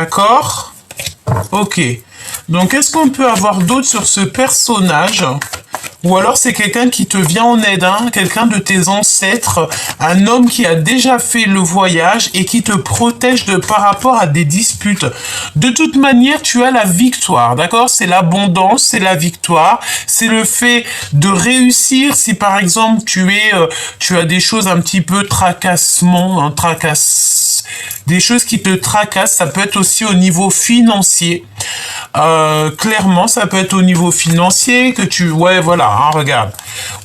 D'accord? Ok. Donc, qu'est-ce qu'on peut avoir d'autre sur ce personnage? Ou alors c'est quelqu'un qui te vient en aide, hein, quelqu'un de tes ancêtres, un homme qui a déjà fait le voyage et qui te protège par rapport à des disputes. De toute manière, tu as la victoire, d'accord? C'est l'abondance, c'est la victoire, c'est le fait de réussir. Si par exemple tu as des choses un petit peu tracassement, hein, des choses qui te tracassent, ça peut être aussi au niveau financier. Clairement, ça peut être au niveau financier ouais, voilà, hein, regarde.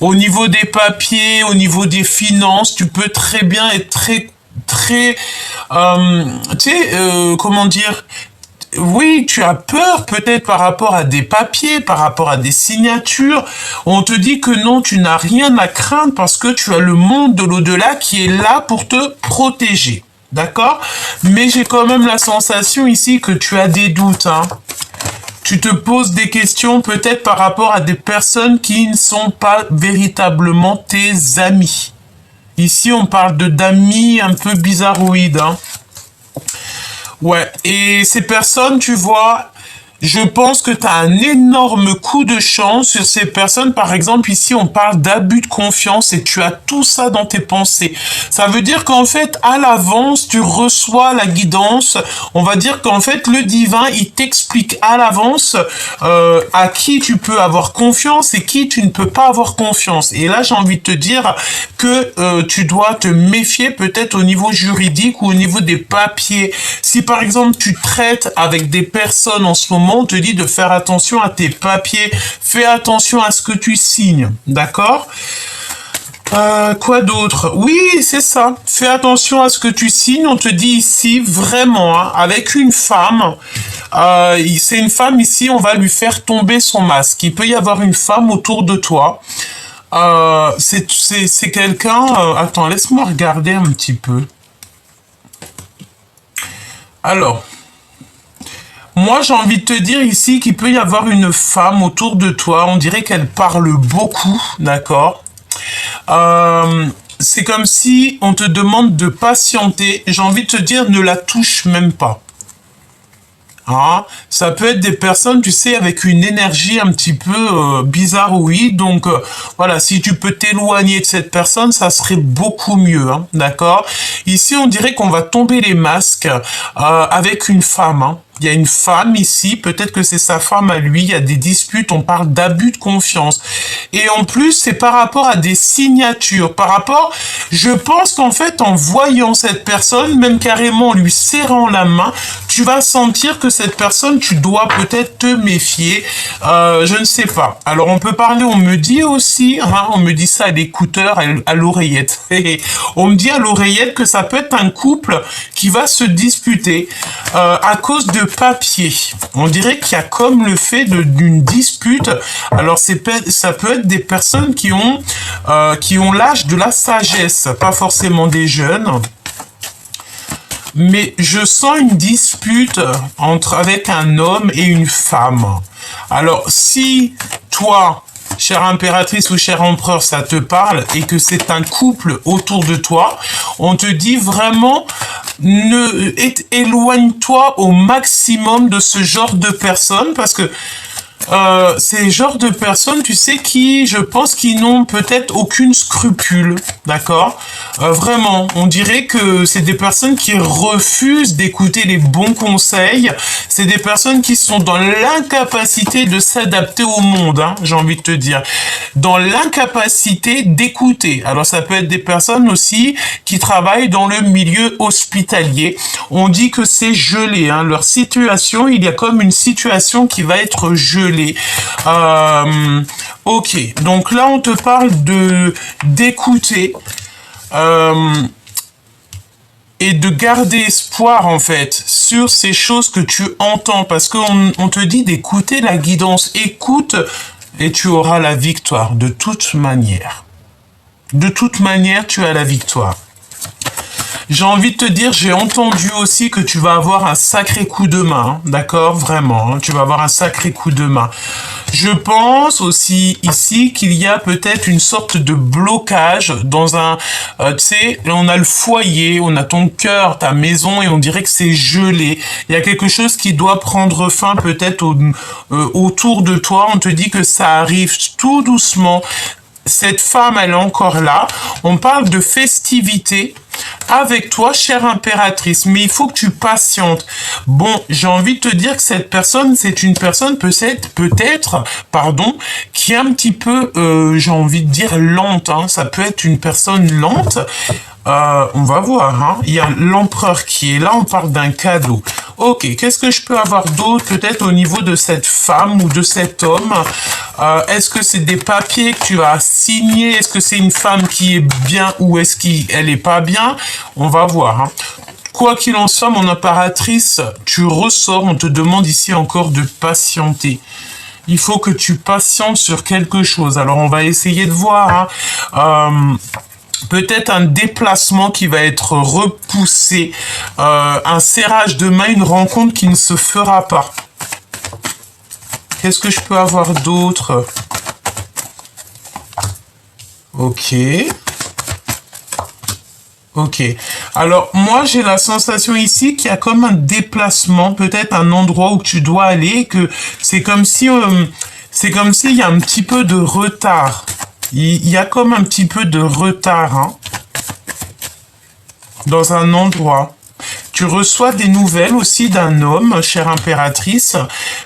Au niveau des papiers, au niveau des finances, tu peux très bien être très, comment dire, oui, tu as peur peut-être par rapport à des papiers, par rapport à des signatures. On te dit que non, tu n'as rien à craindre parce que tu as le monde de l'au-delà qui est là pour te protéger. D'accord? Mais j'ai quand même la sensation ici que tu as des doutes, hein. Tu te poses des questions peut-être par rapport à des personnes qui ne sont pas véritablement tes amis. Ici, on parle d'amis un peu bizarroïdes, hein. Ouais, et ces personnes, tu vois, je pense que tu as un énorme coup de chance sur ces personnes. Par exemple, ici, on parle d'abus de confiance et tu as tout ça dans tes pensées. Ça veut dire qu'en fait, à l'avance, tu reçois la guidance. On va dire qu'en fait, le divin, il t'explique à l'avance à qui tu peux avoir confiance et qui tu ne peux pas avoir confiance. Et là, j'ai envie de te dire que tu dois te méfier peut-être au niveau juridique ou au niveau des papiers. Si par exemple, tu traites avec des personnes en ce moment, on te dit de faire attention à tes papiers, fais attention à ce que tu signes, d'accord? Quoi d'autre? Oui, c'est ça. Fais attention à ce que tu signes. On te dit ici, vraiment, hein, avec une femme, c'est une femme ici, on va lui faire tomber son masque. Il peut y avoir une femme autour de toi. C'est quelqu'un... attends, laisse-moi regarder un petit peu. Alors... Moi, j'ai envie de te dire ici qu'il peut y avoir une femme autour de toi. On dirait qu'elle parle beaucoup, d'accord? C'est comme si on te demande de patienter. J'ai envie de te dire, ne la touche même pas. Hein? Ça peut être des personnes, tu sais, avec une énergie un petit peu bizarroïde. Donc, voilà, si tu peux t'éloigner de cette personne, ça serait beaucoup mieux, hein, d'accord? Ici, on dirait qu'on va tomber les masques avec une femme, hein. Il y a une femme ici, peut-être que c'est sa femme à lui, il y a des disputes, on parle d'abus de confiance. Et en plus, c'est par rapport à des signatures, je pense qu'en fait, en voyant cette personne, même carrément en lui serrant la main, tu vas sentir que cette personne, tu dois peut-être te méfier, je ne sais pas. Alors, on peut parler, on me dit aussi, hein, on me dit ça à l'écouteur, à l'oreillette. On me dit à l'oreillette que ça peut être un couple qui va se disputer à cause de papier. On dirait qu'il y a comme le fait d'une dispute. Alors ça peut être des personnes qui ont l'âge de la sagesse, pas forcément des jeunes. Mais je sens une dispute avec un homme et une femme. Alors si toi, chère impératrice ou cher empereur, ça te parle et que c'est un couple autour de toi, on te dit vraiment éloigne-toi au maximum de ce genre de personnes parce que c'est le genre de personnes, tu sais, je pense, qui n'ont peut-être aucune scrupule, d'accord? Vraiment, on dirait que c'est des personnes qui refusent d'écouter les bons conseils, c'est des personnes qui sont dans l'incapacité de s'adapter au monde, hein, j'ai envie de te dire, dans l'incapacité d'écouter. Alors ça peut être des personnes aussi qui travaillent dans le milieu hospitalier. On dit que c'est gelé, hein, leur situation, il y a comme une situation qui va être gelée. Ok, donc là on te parle d'écouter et de garder espoir en fait sur ces choses que tu entends parce qu'on te dit d'écouter la guidance. Écoute et tu auras la victoire de toute manière. De toute manière, tu as la victoire. J'ai envie de te dire, j'ai entendu aussi que tu vas avoir un sacré coup de main, hein, d'accord? Vraiment, hein, tu vas avoir un sacré coup de main. Je pense aussi ici qu'il y a peut-être une sorte de blocage dans un... tu sais, on a le foyer, on a ton cœur, ta maison, et on dirait que c'est gelé. Il y a quelque chose qui doit prendre fin peut-être autour de toi. On te dit que ça arrive tout doucement. Cette femme, elle est encore là. On parle de festivité avec toi, chère impératrice, mais il faut que tu patientes. Bon, j'ai envie de te dire que cette personne, c'est une personne peut-être, pardon, qui est un petit peu, j'ai envie de dire lente, hein. Ça peut être une personne lente. On va voir, hein. Il y a l'empereur qui est là, on parle d'un cadeau. Ok, qu'est-ce que je peux avoir d'autre peut-être au niveau de cette femme ou de cet homme? Est-ce que c'est des papiers que tu as signés? Est-ce que c'est une femme qui est bien ou est-ce qu'elle est pas bien? On va voir, hein. Quoi qu'il en soit, mon impératrice, tu ressors, on te demande ici encore de patienter. Il faut que tu patientes sur quelque chose. Alors, on va essayer de voir, hein. Peut-être un déplacement qui va être repoussé, un serrage de main, une rencontre qui ne se fera pas. Qu'est-ce que je peux avoir d'autre? Ok. Ok. Alors, moi, j'ai la sensation ici qu'il y a comme un déplacement, peut-être un endroit où tu dois aller, que c'est comme si il y a un petit peu de retard. Il y a comme un petit peu de retard, hein, dans un endroit. Tu reçois des nouvelles aussi d'un homme, chère impératrice.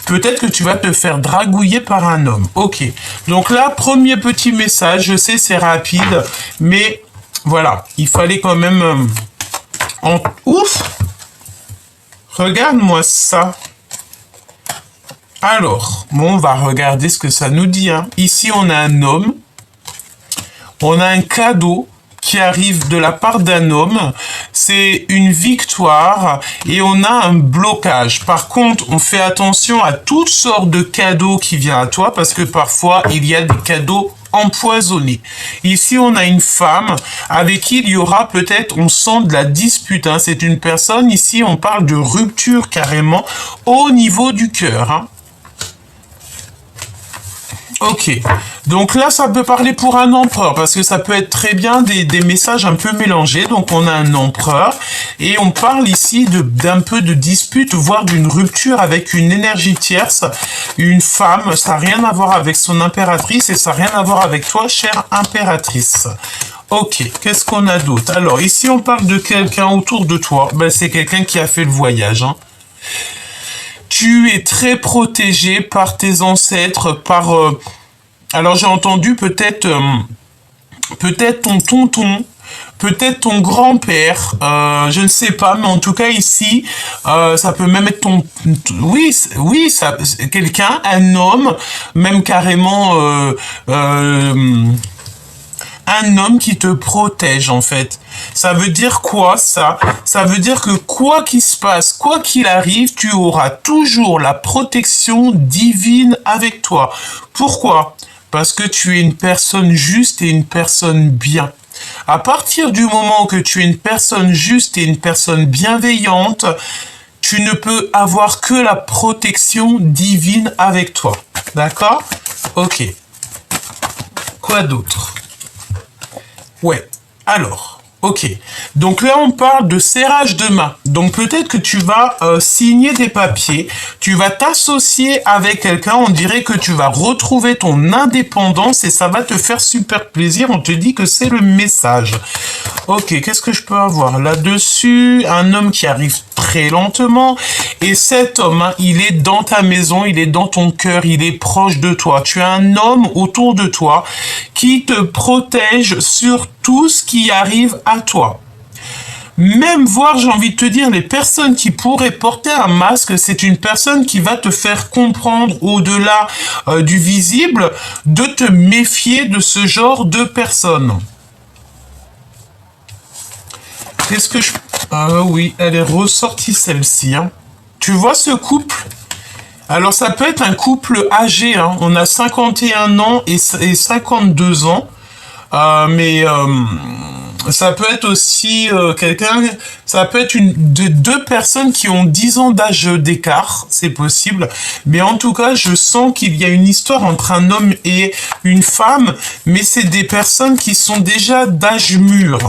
Peut-être que tu vas te faire dragouiller par un homme. Ok. Donc là, premier petit message. Je sais, c'est rapide, mais voilà. Il fallait quand même... Ouf! Regarde-moi ça. Alors, bon, on va regarder ce que ça nous dit, hein. Ici, on a un homme. On a un cadeau qui arrive de la part d'un homme, c'est une victoire et on a un blocage. Par contre, on fait attention à toutes sortes de cadeaux qui viennent à toi parce que parfois, il y a des cadeaux empoisonnés. Ici, on a une femme avec qui il y aura peut-être, on sent de la dispute, hein. C'est une personne, ici, on parle de rupture carrément au niveau du cœur, hein. Ok, donc là ça peut parler pour un empereur parce que ça peut être très bien des messages un peu mélangés. Donc on a un empereur et on parle ici d'un peu de dispute, voire d'une rupture avec une énergie tierce, une femme. Ça n'a rien à voir avec son impératrice et ça n'a rien à voir avec toi, chère impératrice. Ok, qu'est-ce qu'on a d'autre? Alors ici on parle de quelqu'un autour de toi. Ben, c'est quelqu'un qui a fait le voyage, hein. Tu es très protégé par tes ancêtres, par... alors j'ai entendu peut-être ton tonton, peut-être ton grand-père, je ne sais pas, mais en tout cas ici, ça peut même être oui, ça, quelqu'un, un homme, même carrément... un homme qui te protège, en fait. Ça veut dire quoi, ça? Ça veut dire que quoi qu'il se passe, quoi qu'il arrive, tu auras toujours la protection divine avec toi. Pourquoi? Parce que tu es une personne juste et une personne bien. À partir du moment que tu es une personne juste et une personne bienveillante, tu ne peux avoir que la protection divine avec toi. D'accord? Ok. Quoi d'autre? Ouais, alors, ok. Donc là, on parle de serrage de main. Donc peut-être que tu vas signer des papiers, tu vas t'associer avec quelqu'un, on dirait que tu vas retrouver ton indépendance et ça va te faire super plaisir. On te dit que c'est le message. Ok, qu'est-ce que je peux avoir là-dessus? Un homme qui arrive très lentement. Et cet homme, hein, il est dans ta maison, il est dans ton cœur, il est proche de toi. Tu as un homme autour de toi qui te protège sur tout ce qui arrive à toi. Même voir, j'ai envie de te dire, les personnes qui pourraient porter un masque, c'est une personne qui va te faire comprendre au-delà du visible, de te méfier de ce genre de personnes. Qu'est-ce que je... Ah oui, elle est ressortie celle-ci, hein. Tu vois ce couple? Alors ça peut être un couple âgé, hein. On a 51 ans et 52 ans. Ça peut être aussi quelqu'un, ça peut être deux personnes qui ont 10 ans d'âge d'écart, c'est possible. Mais en tout cas, je sens qu'il y a une histoire entre un homme et une femme, mais c'est des personnes qui sont déjà d'âge mûr.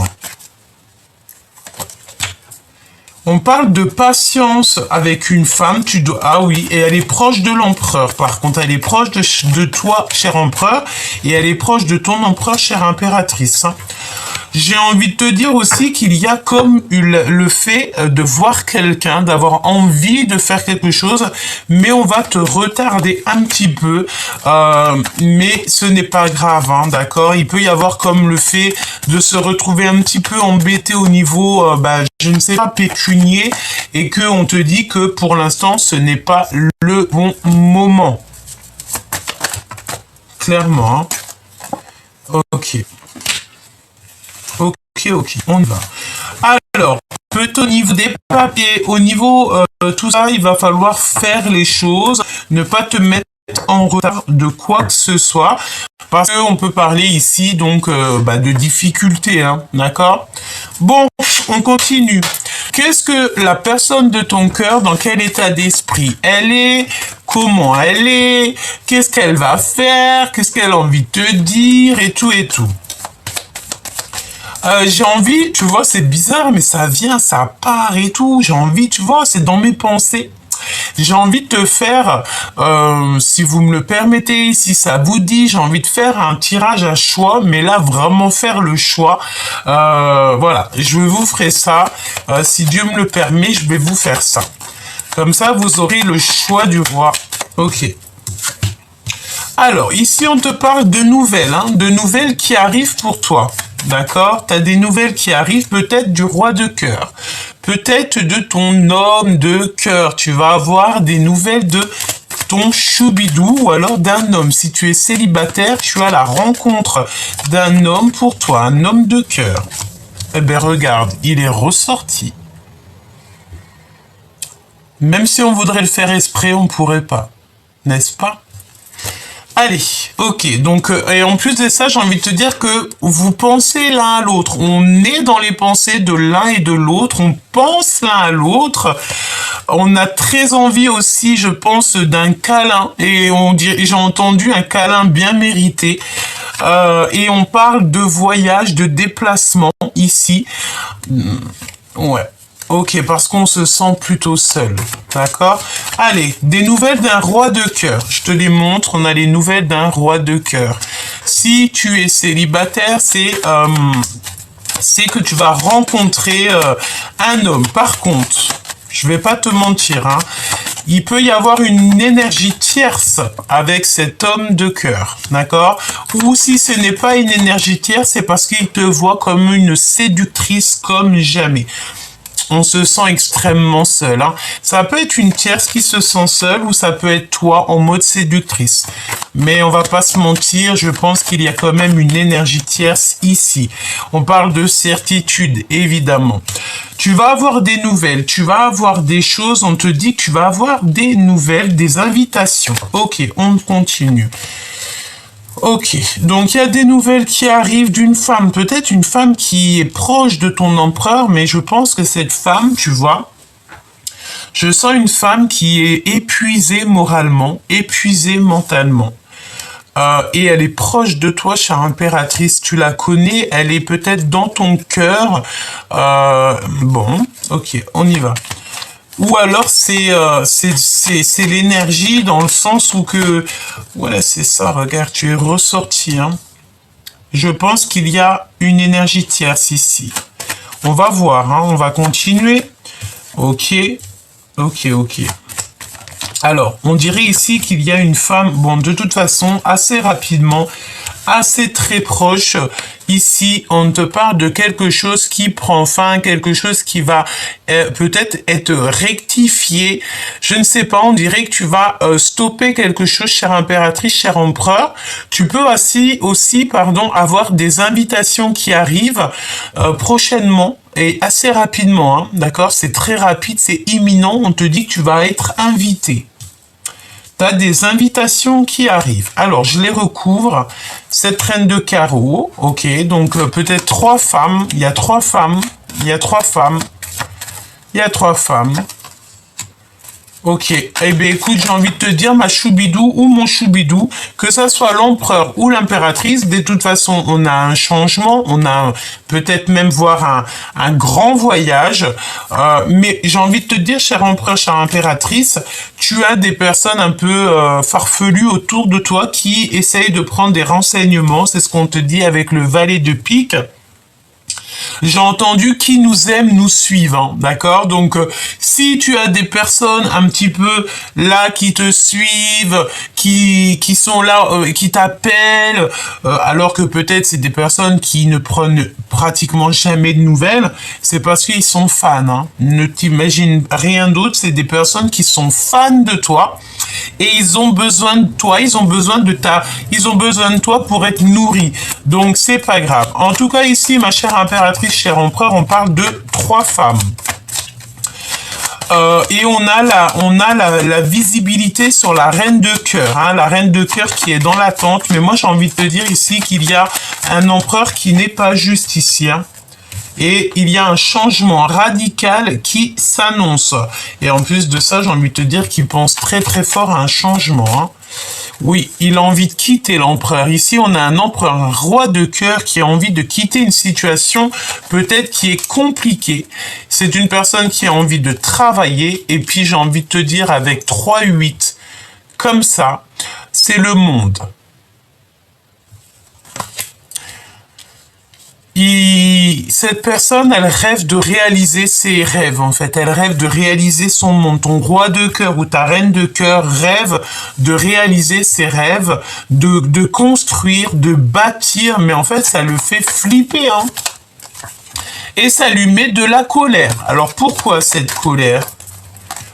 On parle de patience avec une femme, tu dois... Ah oui, et elle est proche de l'empereur. Par contre, elle est proche de toi, cher empereur, et elle est proche de ton empereur, chère impératrice. Hein. J'ai envie de te dire aussi qu'il y a comme le fait de voir quelqu'un, d'avoir envie de faire quelque chose, mais on va te retarder un petit peu, mais ce n'est pas grave, hein, d'accord? Il peut y avoir comme le fait de se retrouver un petit peu embêté au niveau, je ne sais pas, pécunier, et que on te dit que pour l'instant, ce n'est pas le bon moment. Clairement, hein. Ok. Ok, on y va. Alors, au niveau des papiers, au niveau tout ça, il va falloir faire les choses, ne pas te mettre en retard de quoi que ce soit, parce qu'on peut parler ici donc de difficultés, hein, d'accord? Bon, on continue. Qu'est-ce que la personne de ton cœur, dans quel état d'esprit elle est? Comment elle est? Qu'est-ce qu'elle va faire? Qu'est-ce qu'elle a envie de te dire? Et tout et tout. J'ai envie, tu vois, c'est bizarre, mais ça vient, ça part et tout. J'ai envie, tu vois, c'est dans mes pensées. J'ai envie de te faire, si vous me le permettez, si ça vous dit, j'ai envie de faire un tirage à choix, mais là, vraiment faire le choix. Voilà, je vous ferai ça. Si Dieu me le permet, je vais vous faire ça. Comme ça, vous aurez le choix du roi. Ok. Alors, ici, on te parle de nouvelles, hein, de nouvelles qui arrivent pour toi. D'accord? Tu as des nouvelles qui arrivent, peut-être du roi de cœur, peut-être de ton homme de cœur. Tu vas avoir des nouvelles de ton choubidou ou alors d'un homme. Si tu es célibataire, tu as la rencontre d'un homme pour toi, un homme de cœur. Eh bien, regarde, il est ressorti. Même si on voudrait le faire exprès, on pourrait pas. N'est-ce pas? Allez, ok, donc, et en plus de ça, j'ai envie de te dire que vous pensez l'un à l'autre. On est dans les pensées de l'un et de l'autre, on pense l'un à l'autre. On a très envie aussi, je pense, d'un câlin. Et j'ai entendu un câlin bien mérité. Et on parle de voyage, de déplacement ici. Ouais. Ok, parce qu'on se sent plutôt seul. D'accord? Allez, des nouvelles d'un roi de cœur. Je te les montre, on a les nouvelles d'un roi de cœur. Si tu es célibataire, c'est que tu vas rencontrer un homme. Par contre, je vais pas te mentir, hein, il peut y avoir une énergie tierce avec cet homme de cœur, d'accord? Ou si ce n'est pas une énergie tierce, c'est parce qu'il te voit comme une séductrice comme jamais. On se sent extrêmement seul. Hein. Ça peut être une tierce qui se sent seule ou ça peut être toi en mode séductrice. Mais on va pas se mentir, je pense qu'il y a quand même une énergie tierce ici. On parle de certitude, évidemment. Tu vas avoir des nouvelles, tu vas avoir des choses, on te dit que tu vas avoir des nouvelles, des invitations. Ok, on continue. Ok, donc il y a des nouvelles qui arrivent d'une femme, peut-être une femme qui est proche de ton empereur, mais je pense que cette femme, tu vois, je sens une femme qui est épuisée moralement, épuisée mentalement. Et elle est proche de toi, chère impératrice, tu la connais, elle est peut-être dans ton cœur. Bon, ok, on y va. Ou alors c'est l'énergie dans le sens où que... Ouais, c'est ça, regarde, tu es ressorti. Hein. Je pense qu'il y a une énergie tierce ici. On va voir, hein, on va continuer. Ok. Alors, on dirait ici qu'il y a une femme, bon, de toute façon, assez rapidement, assez très proche. Ici, on te parle de quelque chose qui prend fin, quelque chose qui va peut-être être rectifié. Je ne sais pas, on dirait que tu vas stopper quelque chose, chère impératrice, cher empereur. Tu peux aussi, avoir des invitations qui arrivent prochainement. Et assez rapidement, hein, d'accord? C'est très rapide, c'est imminent, on te dit que tu vas être invité. tu as des invitations qui arrivent. Alors, je les recouvre. Cette reine de carreau, ok, donc peut-être 3 femmes. Il y a 3 femmes. Il y a 3 femmes. Il y a 3 femmes. Ok, eh bien écoute, j'ai envie de te dire, ma choubidou ou mon choubidou, que ça soit l'empereur ou l'impératrice, de toute façon, on a un changement, on a peut-être même voir un grand voyage, mais j'ai envie de te dire, cher empereur, chère impératrice, tu as des personnes un peu farfelues autour de toi qui essayent de prendre des renseignements, c'est ce qu'on te dit avec le valet de pique. J'ai entendu qui nous aime nous suivent, hein, d'accord? Donc, si tu as des personnes un petit peu là qui te suivent, qui sont là, qui t'appellent, alors que peut-être c'est des personnes qui ne prennent pratiquement jamais de nouvelles, c'est parce qu'ils sont fans, hein. Ne t'imagine rien d'autre, c'est des personnes qui sont fans de toi et ils ont besoin de toi, ils ont besoin de toi pour être nourris. Donc, c'est pas grave. En tout cas, ici, ma chère impératrice, cher empereur, on parle de 3 femmes. Et on a la visibilité sur la reine de cœur, hein, la reine de cœur qui est dans l'attente. Mais moi, j'ai envie de te dire ici qu'il y a un empereur qui n'est pas juste ici, hein. Et il y a un changement radical qui s'annonce. Et en plus de ça, j'ai envie de te dire qu'il pense très très fort à un changement, hein. Oui, il a envie de quitter l'empereur. Ici, on a un empereur, un roi de cœur qui a envie de quitter une situation peut-être qui est compliquée. C'est une personne qui a envie de travailler. Et puis, j'ai envie de te dire avec 3-8, comme ça, c'est le monde. Cette personne, elle rêve de réaliser ses rêves, en fait. Elle rêve de réaliser son monde. Ton roi de cœur ou ta reine de cœur rêve de réaliser ses rêves, de construire, de bâtir, mais en fait, ça le fait flipper, hein. Et ça lui met de la colère. Alors, pourquoi cette colère?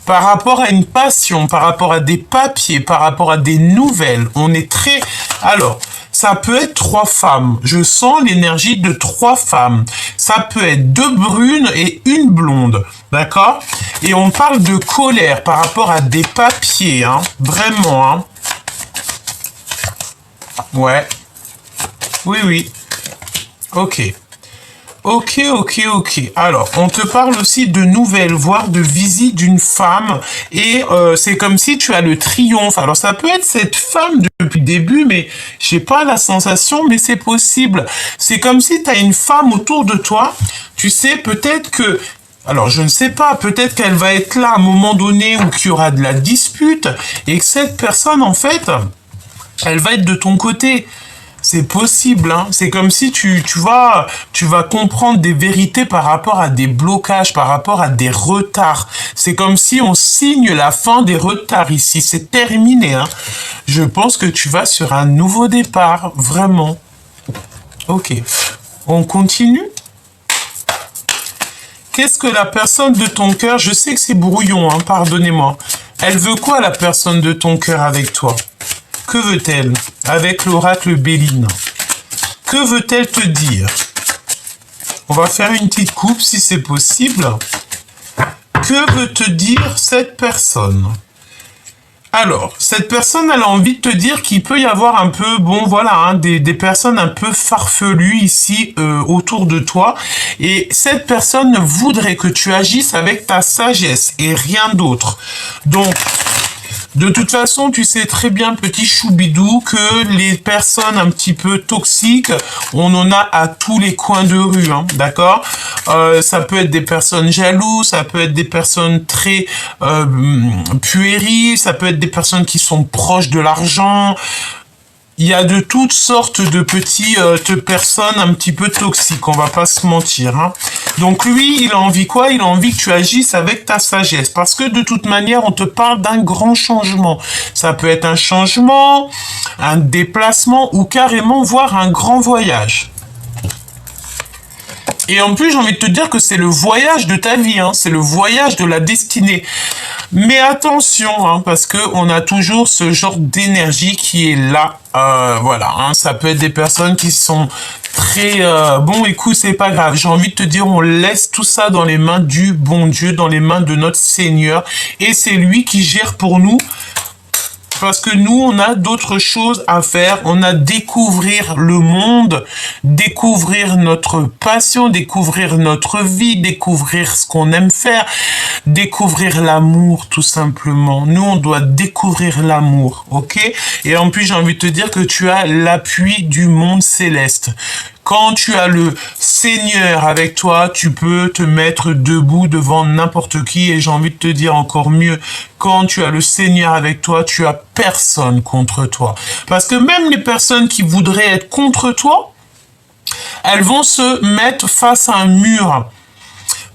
Par rapport à une passion, par rapport à des papiers, par rapport à des nouvelles. On est très... Alors... Ça peut être 3 femmes. Je sens l'énergie de 3 femmes. Ça peut être 2 brunes et 1 blonde. D'accord? Et on parle de colère par rapport à des papiers. Hein. Vraiment. Hein. Ouais. Oui, oui. Ok. Ok. Alors, on te parle aussi de nouvelles, voire de visite d'une femme. Et c'est comme si tu as le triomphe. Alors, ça peut être cette femme depuis le début, mais j'ai pas la sensation, mais c'est possible. C'est comme si tu as une femme autour de toi. Tu sais, peut-être que... Alors, je ne sais pas, peut-être qu'elle va être là à un moment donné où il y aura de la dispute et que cette personne, en fait, elle va être de ton côté. C'est possible, hein. C'est comme si tu vas comprendre des vérités par rapport à des blocages, par rapport à des retards. C'est comme si on signe la fin des retards ici. C'est terminé, hein. Je pense que tu vas sur un nouveau départ, vraiment. Ok. On continue? Qu'est-ce que la personne de ton cœur... Je sais que c'est brouillon, hein, pardonnez-moi. Elle veut quoi, la personne de ton cœur, avec toi? Que veut-elle avec l'oracle Béline? Que veut-elle te dire? On va faire une petite coupe si c'est possible. Que veut te dire cette personne? Alors, cette personne, elle a envie de te dire qu'il peut y avoir un peu, bon voilà, hein, des personnes un peu farfelues ici autour de toi. Et cette personne voudrait que tu agisses avec ta sagesse et rien d'autre. Donc... De toute façon, tu sais très bien, petit choubidou, que les personnes un petit peu toxiques, on en a à tous les coins de rue, hein, d'accord? Ça peut être des personnes jalouses, ça peut être des personnes très puériles, ça peut être des personnes qui sont proches de l'argent. Il y a de toutes sortes de petites personnes un petit peu toxiques, on va pas se mentir, hein. Donc lui, il a envie quoi? Il a envie que tu agisses avec ta sagesse. Parce que de toute manière, on te parle d'un grand changement. Ça peut être un changement, un déplacement ou carrément voir un grand voyage. Et en plus, j'ai envie de te dire que c'est le voyage de ta vie, hein, c'est le voyage de la destinée. Mais attention, hein, parce que on a toujours ce genre d'énergie qui est là. Voilà, hein, ça peut être des personnes qui sont très... bon, écoute, c'est pas grave. J'ai envie de te dire, on laisse tout ça dans les mains du bon Dieu, dans les mains de notre Seigneur. Et c'est lui qui gère pour nous parce que nous, on a d'autres choses à faire. On a découvrir le monde, découvrir notre passion, découvrir notre vie, découvrir ce qu'on aime faire, découvrir l'amour, tout simplement. Nous, on doit découvrir l'amour, ok? Et en plus, j'ai envie de te dire que tu as l'appui du monde céleste. Quand tu as le Seigneur avec toi, tu peux te mettre debout devant n'importe qui. Et j'ai envie de te dire encore mieux, quand tu as le Seigneur avec toi, tu as personne contre toi. Parce que même les personnes qui voudraient être contre toi, elles vont se mettre face à un mur.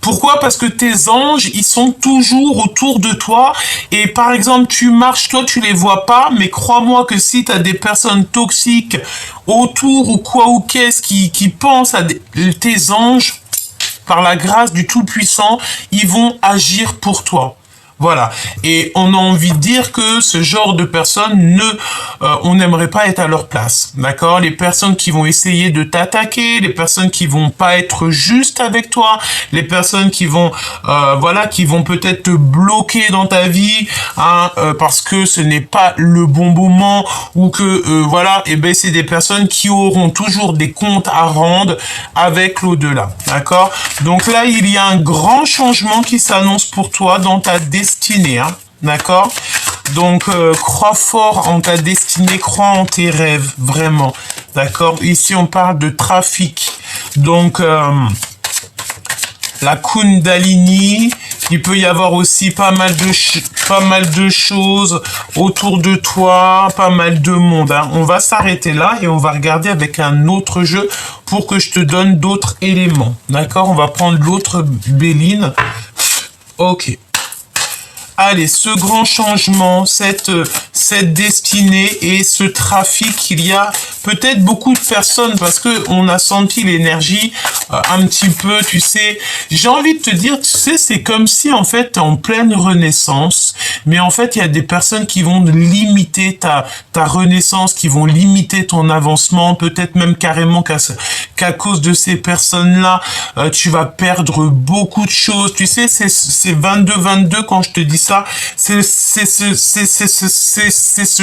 Pourquoi? Parce que tes anges, ils sont toujours autour de toi. Et par exemple, tu marches, toi, tu les vois pas. Mais crois-moi que si tu as des personnes toxiques autour ou quoi ou qu'est-ce qui pensent à tes anges, par la grâce du Tout-Puissant, ils vont agir pour toi. Voilà. Et on a envie de dire que ce genre de personnes, on n'aimerait pas être à leur place. D'accord? Les personnes qui vont essayer de t'attaquer, les personnes qui vont pas être justes avec toi, les personnes qui vont, qui vont peut-être te bloquer dans ta vie, parce que ce n'est pas le bon moment, ou que, c'est des personnes qui auront toujours des comptes à rendre avec l'au-delà. D'accord? Donc là, il y a un grand changement qui s'annonce pour toi dans ta destinée, d'accord? Donc, crois fort en ta destinée, crois en tes rêves, vraiment, d'accord? Ici, on parle de trafic. Donc, la Kundalini, il peut y avoir aussi pas mal de choses autour de toi, pas mal de monde. On va s'arrêter là et on va regarder avec un autre jeu pour que je te donne d'autres éléments. D'accord? On va prendre l'autre Béline. Ok. Allez, ce grand changement, cette destinée et ce trafic, il y a peut-être beaucoup de personnes parce que on a senti l'énergie un petit peu, tu sais. J'ai envie de te dire, tu sais, c'est comme si en fait t'es en pleine renaissance, mais en fait il y a des personnes qui vont limiter ta renaissance, qui vont limiter ton avancement, peut-être même carrément qu'à cause de ces personnes-là, tu vas perdre beaucoup de choses. Tu sais, c'est 22-22 quand je te dis ça, c'est ce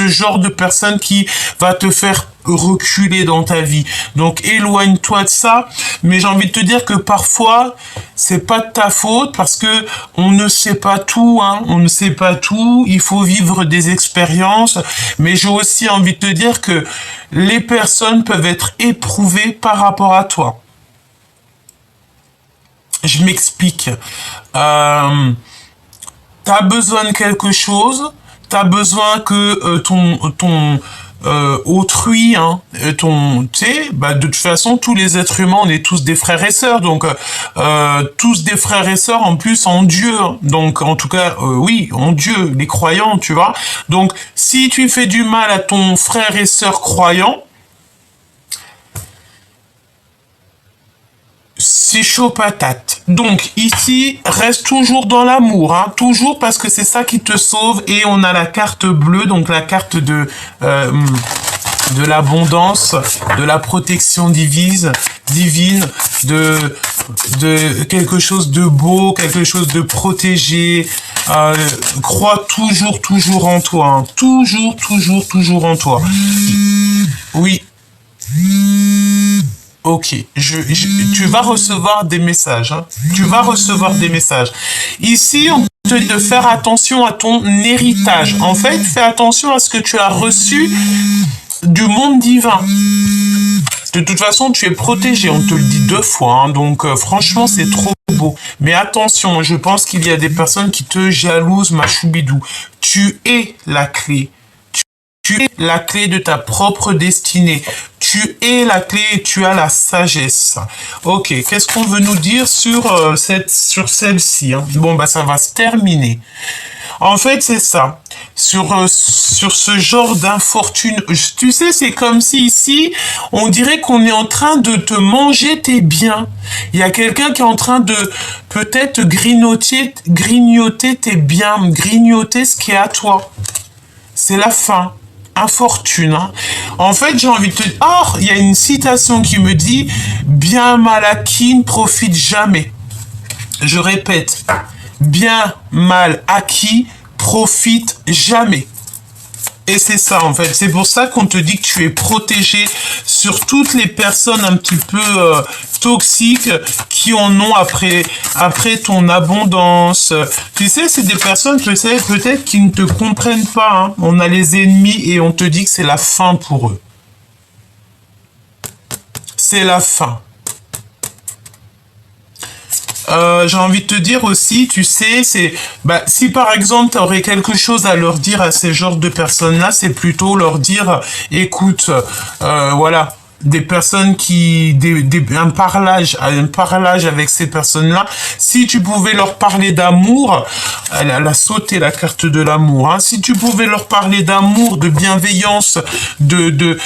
genre de personne qui va te faire reculer dans ta vie. Donc éloigne-toi de ça, mais j'ai envie de te dire que parfois c'est pas de ta faute parce que on ne sait pas tout, on ne sait pas tout, il faut vivre des expériences, mais j'ai aussi envie de te dire que les personnes peuvent être éprouvées par rapport à toi. Je m'explique. T'as besoin de quelque chose, t'as besoin que ton autrui, tu sais, de toute façon, tous les êtres humains, on est tous des frères et sœurs, donc tous des frères et sœurs en plus en Dieu, donc en tout cas, oui, en Dieu, les croyants, tu vois. Donc, si tu fais du mal à ton frère et sœur croyant, c'est chaud patate. Donc ici, reste toujours dans l'amour, toujours parce que c'est ça qui te sauve. Et on a la carte bleue, donc la carte de l'abondance, de la protection divine, de quelque chose de beau, quelque chose de protégé. Crois toujours en toi, toujours en toi. Oui. Ok, tu vas recevoir des messages. Tu vas recevoir des messages. Ici, on te dit de faire attention à ton héritage. En fait, fais attention à ce que tu as reçu du monde divin. De toute façon, tu es protégé. On te le dit 2 fois. Donc, franchement, c'est trop beau. Mais attention, je pense qu'il y a des personnes qui te jalousent, ma choubidou. Tu es la clé. Tu es la clé de ta propre destinée. Tu es la clé et tu as la sagesse. Ok, qu'est-ce qu'on veut nous dire sur celle-ci, Bon, ça va se terminer. En fait, c'est ça. Sur ce genre d'infortune, tu sais, c'est comme si ici, on dirait qu'on est en train de te manger tes biens. Il y a quelqu'un qui est en train de peut-être grignoter tes biens, grignoter ce qui est à toi. C'est la fin. Infortune. En fait, j'ai envie de te dire... Or, il y a une citation qui me dit « Bien mal acquis ne profite jamais ». Je répète, « Bien mal acquis profite jamais ». Et c'est ça, en fait. C'est pour ça qu'on te dit que tu es protégé sur toutes les personnes un petit peu toxiques qui en ont après ton abondance. Tu sais, c'est des personnes peut-être qui ne te comprennent pas. Hein. On a les ennemis et on te dit que c'est la fin pour eux. C'est la fin. J'ai envie de te dire aussi, tu sais, si par exemple tu aurais quelque chose à leur dire à ces genres de personnes-là, c'est plutôt leur dire, écoute, voilà, des personnes un parlage avec ces personnes-là. Si tu pouvais leur parler d'amour, elle a sauté la carte de l'amour. Hein. Si tu pouvais leur parler d'amour, de bienveillance, de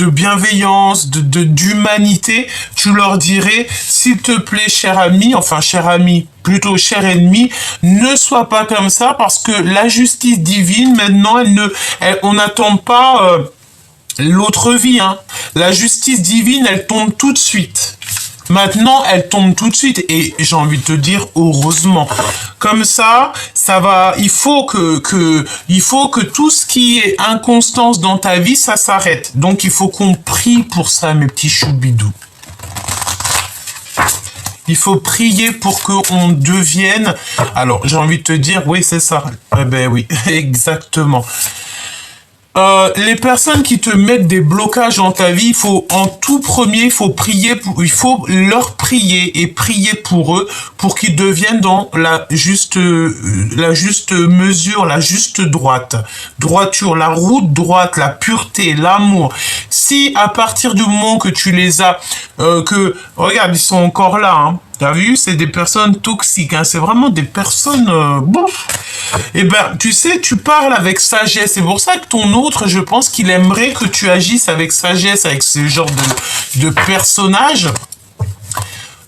bienveillance, d'humanité, tu leur dirais, s'il te plaît, cher ami, enfin cher ami, plutôt cher ennemi, ne sois pas comme ça parce que la justice divine, maintenant, on n'attend pas l'autre vie, hein. La justice divine, elle tombe tout de suite. Maintenant, elle tombe tout de suite et j'ai envie de te dire heureusement. Comme ça va. Il faut que tout ce qui est inconstance dans ta vie, ça s'arrête. Donc, il faut qu'on prie pour ça, mes petits choubidous. Il faut prier pour qu'on devienne. Alors, j'ai envie de te dire, oui, c'est ça. Eh ben oui, exactement. Les personnes qui te mettent des blocages dans ta vie, en tout premier, il faut leur prier et prier pour eux, pour qu'ils deviennent dans la juste mesure, la juste droiture, la route droite, la pureté, l'amour. Si à partir du moment que tu les as, regarde, ils sont encore là, hein. T'as vu, c'est des personnes toxiques, hein. C'est vraiment des personnes... Eh ben, tu sais, tu parles avec sagesse. C'est pour ça que ton autre, je pense qu'il aimerait que tu agisses avec sagesse, avec ce genre de personnage.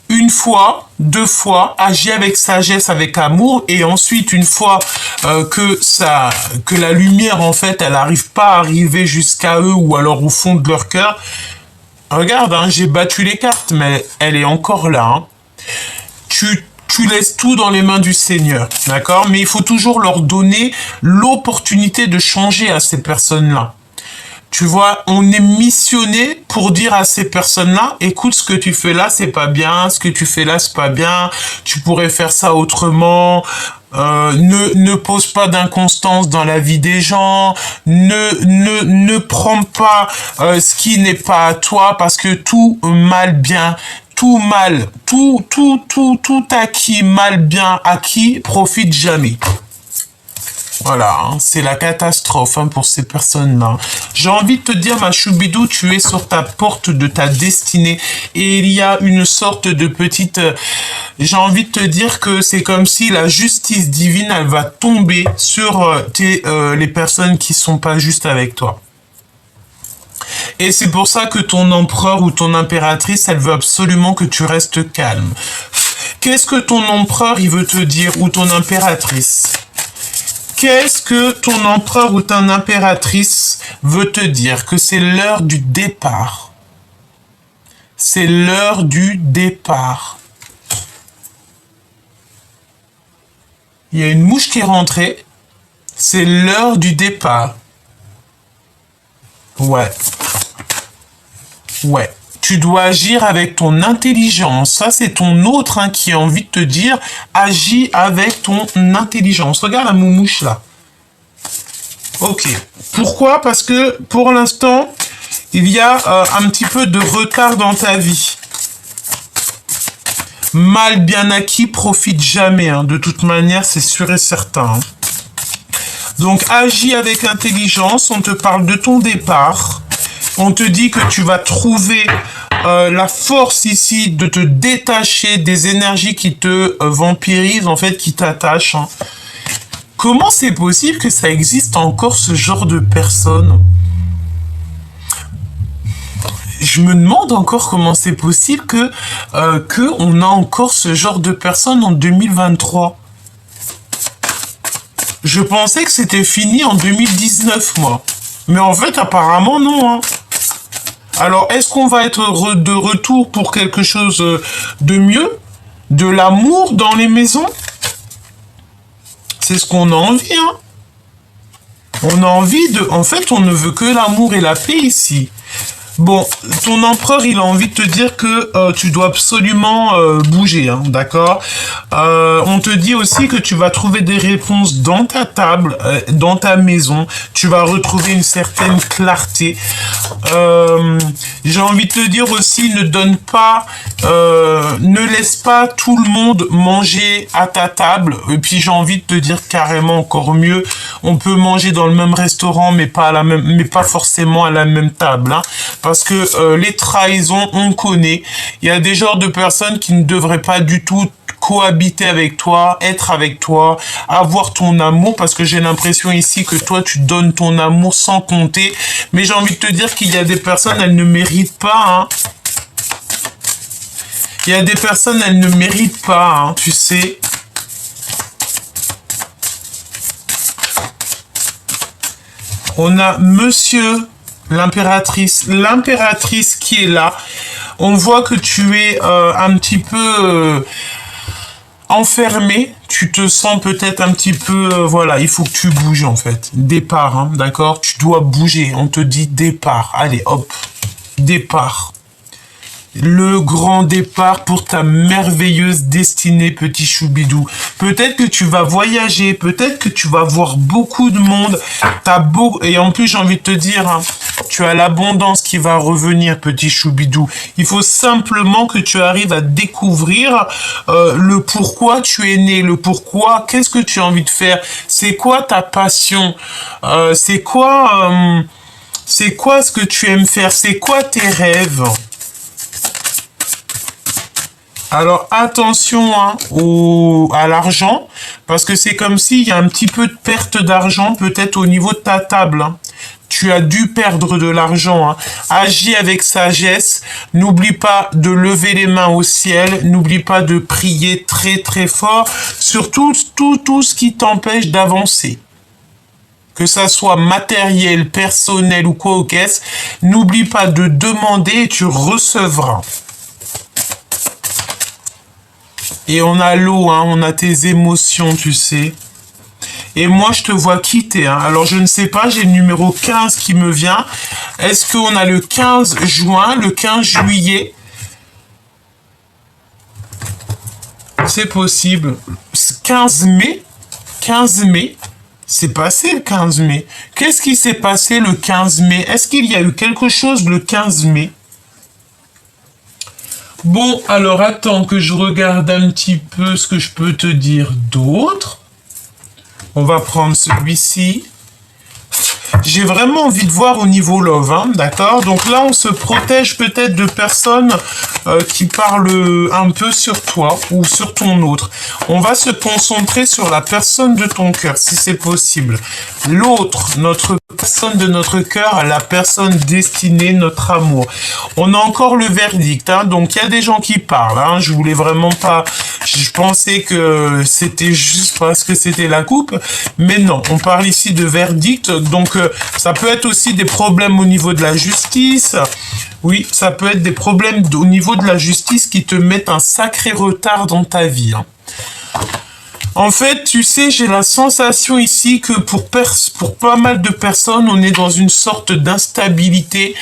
Une fois, 2 fois, agis avec sagesse, avec amour, et ensuite, une fois que la lumière, en fait, elle n'arrive pas à arriver jusqu'à eux, ou alors au fond de leur cœur, regarde, hein, j'ai battu les cartes, mais elle est encore là, hein. Tu laisses tout dans les mains du Seigneur, d'accord? Mais il faut toujours leur donner l'opportunité de changer à ces personnes-là. Tu vois, on est missionné pour dire à ces personnes-là, écoute, ce que tu fais là, c'est pas bien, ce que tu fais là, c'est pas bien, tu pourrais faire ça autrement, ne pose pas d'inconstance dans la vie des gens, ne prends pas ce qui n'est pas à toi, parce que tout acquis, mal bien acquis, profite jamais. Voilà, hein, c'est la catastrophe, hein, pour ces personnes-là. J'ai envie de te dire, ma choubidou, tu es sur ta porte de ta destinée et il y a une sorte de petite... j'ai envie de te dire que c'est comme si la justice divine, elle va tomber sur les personnes qui sont pas justes avec toi. Et c'est pour ça que ton empereur ou ton impératrice, elle veut absolument que tu restes calme. Qu'est-ce que ton empereur, il veut te dire, ou ton impératrice ? Qu'est-ce que ton empereur ou ton impératrice veut te dire? Que c'est l'heure du départ. C'est l'heure du départ. Il y a une mouche qui est rentrée. C'est l'heure du départ. Ouais. Ouais. Tu dois agir avec ton intelligence. Ça, c'est ton autre, hein, qui a envie de te dire, agis avec ton intelligence. Regarde la moumouche, là. Ok. Pourquoi? Parce que, pour l'instant, il y a un petit peu de retard dans ta vie. Mal bien acquis profite jamais, hein. De toute manière, c'est sûr et certain, hein. Donc, agis avec intelligence. On te parle de ton départ. On te dit que tu vas trouver la force ici de te détacher des énergies qui te vampirisent, en fait, qui t'attachent, hein. Comment c'est possible que ça existe encore, ce genre de personnes? Je me demande encore comment c'est possible que on a encore ce genre de personnes en 2023. Je pensais que c'était fini en 2019, moi. Mais en fait, apparemment, non, hein. Alors, est-ce qu'on va être de retour pour quelque chose de mieux? De l'amour dans les maisons? C'est ce qu'on a envie, hein. On a envie de... En fait, on ne veut que l'amour et la paix ici. Bon, ton empereur, il a envie de te dire que tu dois absolument bouger, hein, d'accord. On te dit aussi que tu vas trouver des réponses dans ta table, dans ta maison. Tu vas retrouver une certaine clarté. J'ai envie de te dire aussi, ne donne pas, ne laisse pas tout le monde manger à ta table. Et puis j'ai envie de te dire carrément encore mieux, on peut manger dans le même restaurant, mais pas à la même, mais pas forcément à la même table, hein. Parce que les trahisons, on connaît. Il y a des genres de personnes qui ne devraient pas du tout cohabiter avec toi, être avec toi, avoir ton amour, parce que j'ai l'impression ici que toi, tu donnes ton amour sans compter. Mais j'ai envie de te dire qu'il y a des personnes, elles ne méritent pas, hein. Il y a des personnes, elles ne méritent pas, hein, tu sais. On a monsieur... l'impératrice qui est là. On voit que tu es un petit peu enfermé. Tu te sens peut-être un petit peu... voilà, il faut que tu bouges en fait. Départ, hein, d'accord? Tu dois bouger. On te dit départ. Allez, hop. Départ. Le grand départ pour ta merveilleuse destinée, petit choubidou. Peut-être que tu vas voyager, peut-être que tu vas voir beaucoup de monde. Et en plus, j'ai envie de te dire, hein, tu as l'abondance qui va revenir, petit choubidou. Il faut simplement que tu arrives à découvrir le pourquoi tu es né, le pourquoi, qu'est-ce que tu as envie de faire, c'est quoi ta passion, c'est quoi ce que tu aimes faire, c'est quoi tes rêves. Alors attention, hein, à l'argent, parce que c'est comme s'il y a un petit peu de perte d'argent peut-être au niveau de ta table, hein. Tu as dû perdre de l'argent, hein. Agis avec sagesse, n'oublie pas de lever les mains au ciel, n'oublie pas de prier très très fort, surtout tout ce qui t'empêche d'avancer. Que ça soit matériel, personnel ou quoi au caisse, n'oublie pas de demander et tu recevras. Et on a l'eau, hein, on a tes émotions, tu sais. Et moi, je te vois quitter, hein. Alors, je ne sais pas, j'ai le numéro 15 qui me vient. Est-ce qu'on a le 15 juin, le 15 juillet? C'est possible. 15 mai? 15 mai? C'est passé le 15 mai. Qu'est-ce qui s'est passé le 15 mai? Est-ce qu'il y a eu quelque chose le 15 mai? Bon, alors attends que je regarde un petit peu ce que je peux te dire d'autre. On va prendre celui-ci. J'ai vraiment envie de voir au niveau love, hein, d'accord? Donc là, on se protège peut-être de personnes qui parlent un peu sur toi ou sur ton autre. On va se concentrer sur la personne de ton cœur, si c'est possible. L'autre, notre personne de notre cœur, la personne destinée, notre amour. On a encore le verdict, hein, donc il y a des gens qui parlent, hein, je voulais vraiment pas... Je pensais que c'était juste parce que c'était la coupe, mais non, on parle ici de verdict, donc ça peut être aussi des problèmes au niveau de la justice. Oui, ça peut être des problèmes au niveau de la justice qui te mettent un sacré retard dans ta vie, hein. En fait, tu sais, j'ai la sensation ici que pour pas mal de personnes, on est dans une sorte d'instabilité.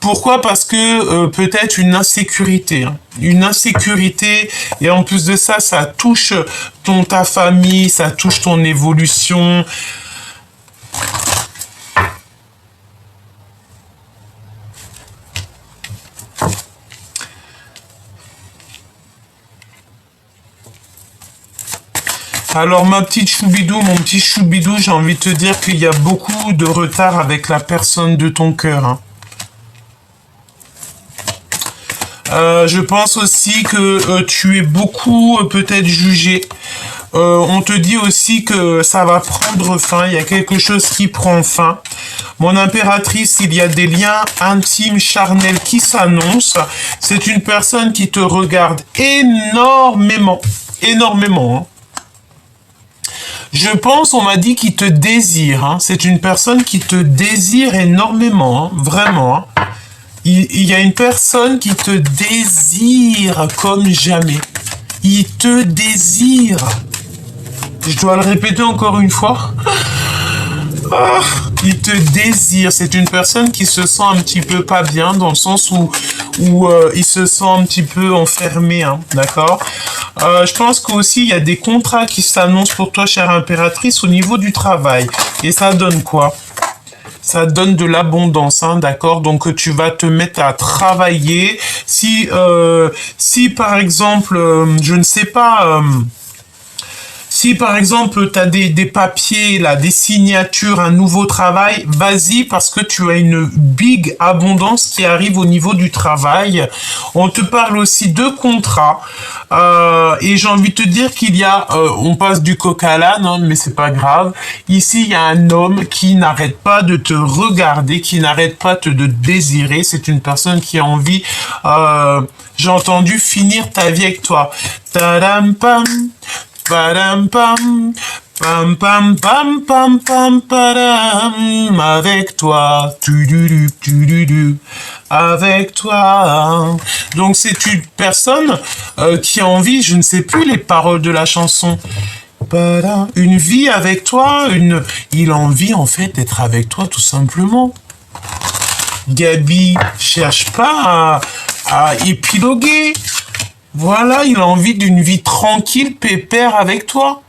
Pourquoi? Parce que peut-être une insécurité, hein. Une insécurité, et en plus de ça, ça touche ta famille, ça touche ton évolution. Alors ma petite choubidou, mon petit choubidou, j'ai envie de te dire qu'il y a beaucoup de retard avec la personne de ton cœur, hein. Je pense aussi que tu es beaucoup peut-être jugé. On te dit aussi que ça va prendre fin, il y a quelque chose qui prend fin. Mon impératrice, il y a des liens intimes, charnels qui s'annoncent. C'est une personne qui te regarde énormément, énormément, hein. Je pense, on m'a dit qu'il te désire, hein. C'est une personne qui te désire énormément, hein. Vraiment, hein. Il y a une personne qui te désire comme jamais. Il te désire. Je dois le répéter encore une fois. Ah. il te désire. C'est une personne qui se sent un petit peu pas bien, dans le sens où il se sent un petit peu enfermé, hein, d'accord? Je pense qu'aussi, il y a des contrats qui s'annoncent pour toi, chère impératrice, au niveau du travail. Et ça donne quoi? Ça donne de l'abondance, hein, d'accord? Donc tu vas te mettre à travailler. Si par exemple, je ne sais pas, si par exemple tu as des papiers, là, des signatures, un nouveau travail, vas-y parce que tu as une big abondance qui arrive au niveau du travail. On te parle aussi de contrats. Et j'ai envie de te dire qu'il y a, on passe du coq à l'âne, hein, mais c'est pas grave. Ici, il y a un homme qui n'arrête pas de te regarder, qui n'arrête pas de désirer. C'est une personne qui a envie, j'ai entendu, finir ta vie avec toi. Tadam pam. Padam pam, pam pam pam pam pam padam, avec toi, tu avec toi. Donc c'est une personne qui a envie, je ne sais plus les paroles de la chanson. Padam, une vie avec toi, il a envie en fait d'être avec toi tout simplement. Gabi cherche pas à épiloguer. Voilà, il a envie d'une vie tranquille, pépère avec toi.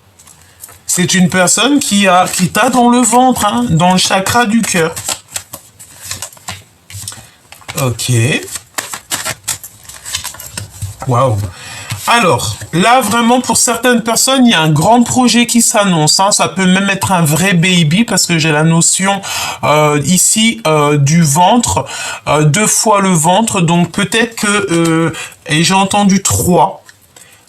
C'est une personne qui t'a dans le ventre, hein, dans le chakra du cœur. Ok. Waouh. Alors, là, vraiment, pour certaines personnes, il y a un grand projet qui s'annonce. Hein. Ça peut même être un vrai baby, parce que j'ai la notion ici du ventre, 2 fois le ventre. Donc, peut-être que... et j'ai entendu 3.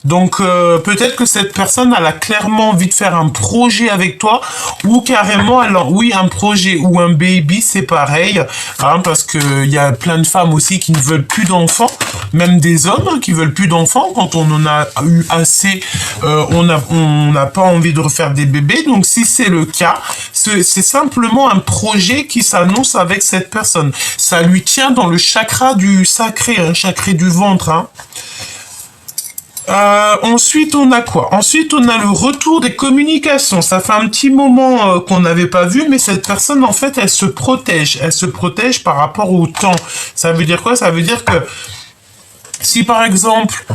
Donc peut-être que cette personne elle a clairement envie de faire un projet avec toi ou carrément alors oui un projet ou un baby c'est pareil hein, parce que il y a plein de femmes aussi qui ne veulent plus d'enfants, même des hommes hein, qui veulent plus d'enfants quand on en a eu assez, on n'a pas envie de refaire des bébés. Donc si c'est le cas, c'est simplement un projet qui s'annonce avec cette personne. Ça lui tient dans le chakra du sacré, hein, chakra du ventre. Hein. Ensuite, on a quoi? Ensuite, on a le retour des communications. Ça fait un petit moment qu'on n'avait pas vu, mais cette personne, en fait, elle se protège. Elle se protège par rapport au temps. Ça veut dire quoi? Ça veut dire que si, par exemple,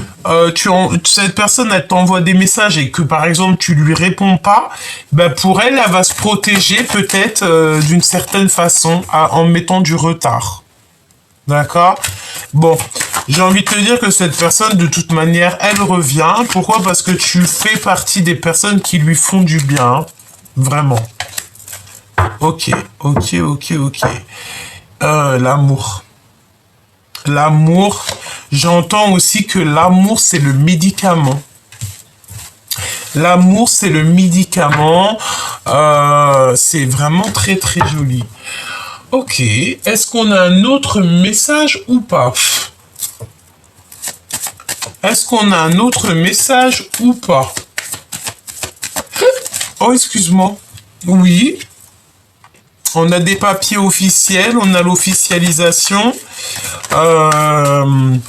cette personne, elle t'envoie des messages et que, par exemple, tu lui réponds pas, ben, pour elle, elle va se protéger peut-être d'une certaine façon en mettant du retard. D'accord? Bon, j'ai envie de te dire que cette personne, de toute manière, elle revient. Pourquoi? Parce que tu fais partie des personnes qui lui font du bien. Hein. Vraiment. Ok. L'amour. L'amour. J'entends aussi que l'amour, c'est le médicament. L'amour, c'est le médicament. C'est vraiment très, très joli. Ok, est-ce qu'on a un autre message ou pas? Est-ce qu'on a un autre message ou pas? Oh, excuse-moi. Oui. On a des papiers officiels, on a l'officialisation. On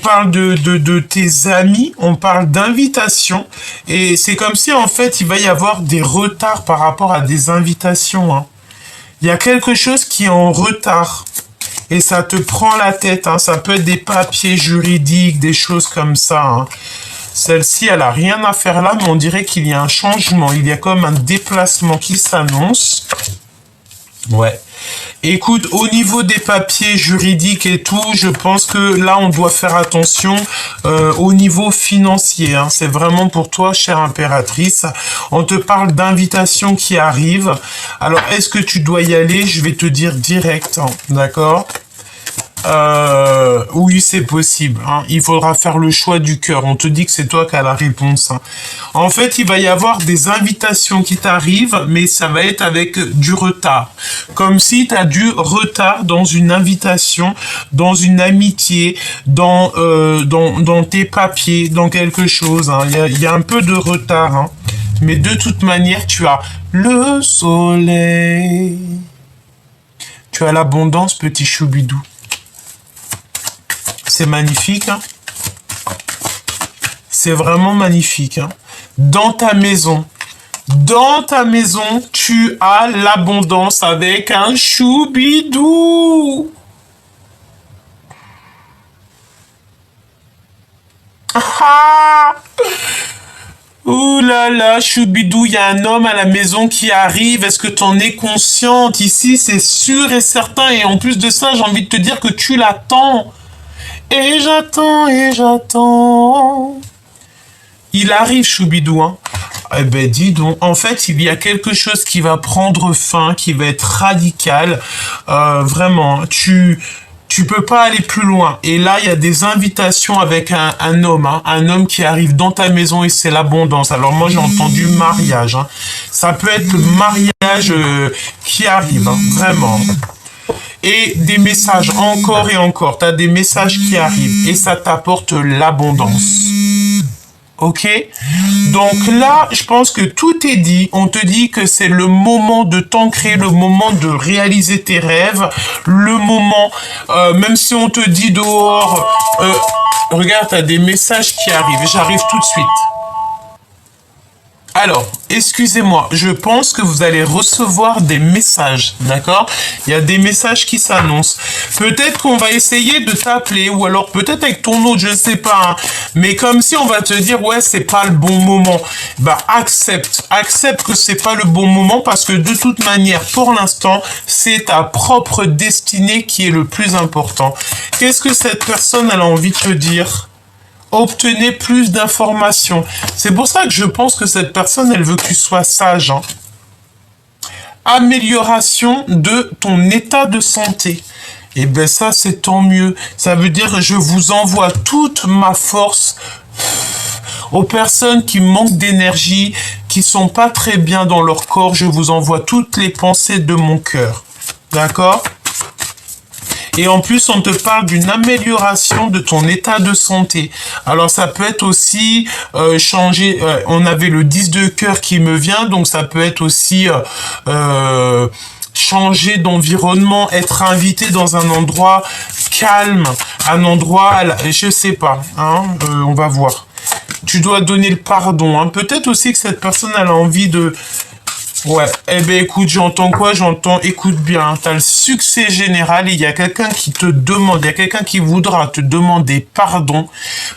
parle de tes amis, on parle d'invitation. Et c'est comme si, en fait, il va y avoir des retards par rapport à des invitations, hein. Il y a quelque chose qui est en retard et ça te prend la tête. Hein. Ça peut être des papiers juridiques, des choses comme ça. Hein. Celle-ci, elle a rien à faire là, mais on dirait qu'il y a un changement. Il y a comme un déplacement qui s'annonce. Ouais. Écoute, au niveau des papiers juridiques et tout, je pense que là, on doit faire attention au niveau financier. Hein. C'est vraiment pour toi, chère impératrice. On te parle d'invitations qui arrivent. Alors, est-ce que tu dois y aller? Je vais te dire direct, hein. D'accord? Oui, c'est possible. Hein. Il faudra faire le choix du cœur. On te dit que c'est toi qui as la réponse. Hein. En fait, il va y avoir des invitations qui t'arrivent, mais ça va être avec du retard. Comme si tu as du retard dans une invitation, dans une amitié, dans tes papiers, dans quelque chose. Hein. Il y a un peu de retard. Hein. Mais de toute manière, tu as le soleil. Tu as l'abondance, petit choubidou. C'est magnifique, hein. C'est vraiment magnifique, hein. Dans ta maison, Dans ta maison, tu as l'abondance avec un choubidou. Ah! Ouh là là, choubidou, il y a un homme à la maison qui arrive. Est-ce que tu en es consciente? Ici, c'est sûr et certain. Et en plus de ça, j'ai envie de te dire que tu l'attends. Et j'attends, et j'attends. Il arrive, choubidou, hein. Eh ben, dis donc, en fait, il y a quelque chose qui va prendre fin, qui va être radical. Vraiment, tu peux pas aller plus loin. Et là, il y a des invitations avec un homme, hein, un homme qui arrive dans ta maison et c'est l'abondance. Alors moi, j'ai entendu mariage. Hein. Ça peut être le mariage qui arrive, hein, vraiment. Et des messages encore et encore. Tu as des messages qui arrivent et ça t'apporte l'abondance. Ok? Donc là, je pense que tout est dit. On te dit que c'est le moment de t'ancrer, le moment de réaliser tes rêves, le moment, même si on te dit dehors, regarde, t'as des messages qui arrivent. J'arrive tout de suite. Alors, excusez-moi, je pense que vous allez recevoir des messages, d'accord? Il y a des messages qui s'annoncent. Peut-être qu'on va essayer de t'appeler, ou alors peut-être avec ton autre, je ne sais pas, hein. Mais comme si on va te dire, ouais, c'est pas le bon moment. Bah, accepte que c'est pas le bon moment, parce que de toute manière, pour l'instant, c'est ta propre destinée qui est le plus important. Qu'est-ce que cette personne, elle a envie de te dire? Obtenez plus d'informations. C'est pour ça que je pense que cette personne, elle veut que tu sois sage. Hein. Amélioration de ton état de santé. Et ben ça, c'est tant mieux. Ça veut dire que je vous envoie toute ma force aux personnes qui manquent d'énergie, qui sont pas très bien dans leur corps. Je vous envoie toutes les pensées de mon cœur. D'accord ? Et en plus, on te parle d'une amélioration de ton état de santé. Alors, ça peut être aussi changer... on avait le 10 de cœur qui me vient, donc ça peut être aussi... changer d'environnement, être invité dans un endroit calme, un endroit... Je sais pas, hein, on va voir. Tu dois donner le pardon. Hein. Peut-être aussi que cette personne, elle a envie de... Ouais, eh ben écoute, j'entends quoi? J'entends, écoute bien, t'as le succès général et il y a quelqu'un qui te demande, il y a quelqu'un qui voudra te demander pardon